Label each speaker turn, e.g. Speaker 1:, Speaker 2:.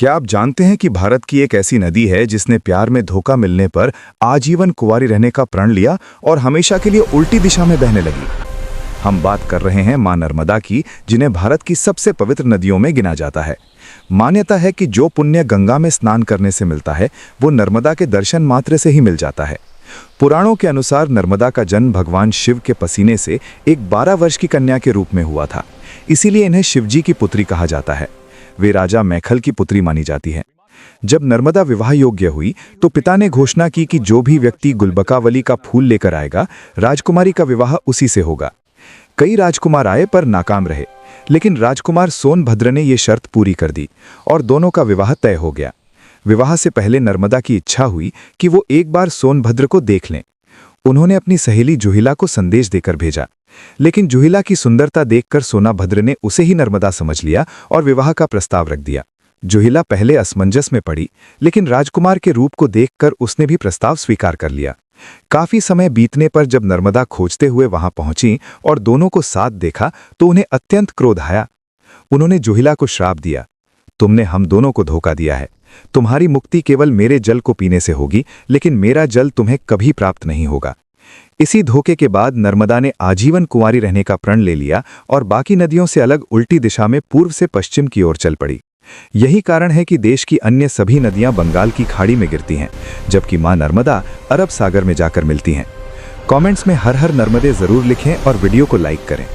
Speaker 1: क्या आप जानते हैं कि भारत की एक ऐसी नदी है जिसने प्यार में धोखा मिलने पर आजीवन कुंवारी रहने का प्रण लिया और हमेशा के लिए उल्टी दिशा में बहने लगी। हम बात कर रहे हैं मां नर्मदा की, जिन्हें भारत की सबसे पवित्र नदियों में गिना जाता है। मान्यता है कि जो पुण्य गंगा में स्नान करने से मिलता है वो नर्मदा के दर्शन मात्र से ही मिल जाता है। पुराणों के अनुसार नर्मदा का जन्म भगवान शिव के पसीने से एक 12 वर्ष की कन्या के रूप में हुआ था, इसीलिए इन्हें शिवजी की पुत्री कहा जाता है। वे राजा मैखल की पुत्री मानी जाती है। जब नर्मदा विवाह योग्य हुई तो पिता ने घोषणा की कि जो भी व्यक्ति गुलबकावली का फूल लेकर आएगा, राजकुमारी का विवाह उसी से होगा। कई राजकुमार आए पर नाकाम रहे, लेकिन राजकुमार सोनभद्र ने यह शर्त पूरी कर दी और दोनों का विवाह तय हो गया। विवाह से पहले नर्मदा की इच्छा हुई कि वो एक बार सोनभद्र को देख लें। उन्होंने अपनी सहेली जुहिला को संदेश देकर भेजा, लेकिन जुहिला की सुंदरता देखकर सोनाभद्र ने उसे ही नर्मदा समझ लिया और विवाह का प्रस्ताव रख दिया। जुहिला पहले असमंजस में पड़ी, लेकिन राजकुमार के रूप को देखकर उसने भी प्रस्ताव स्वीकार कर लिया। काफी समय बीतने पर जब नर्मदा खोजते हुए वहां पहुंची और दोनों को साथ देखा तो उन्हें अत्यंत क्रोध आया। उन्होंने जुहिला को श्राप दिया, तुमने हम दोनों को धोखा दिया है। तुम्हारी मुक्ति केवल मेरे जल को पीने से होगी, लेकिन मेरा जल तुम्हें कभी प्राप्त नहीं होगा। इसी धोखे के बाद नर्मदा ने आजीवन कुंवारी रहने का प्रण ले लिया और बाकी नदियों से अलग उल्टी दिशा में पूर्व से पश्चिम की ओर चल पड़ी। यही कारण है कि देश की अन्य सभी नदियां बंगाल की खाड़ी में गिरती हैं, जबकि मां नर्मदा अरब सागर में जाकर मिलती हैं। कमेंट्स में हर हर नर्मदे जरूर लिखें और वीडियो को लाइक करें।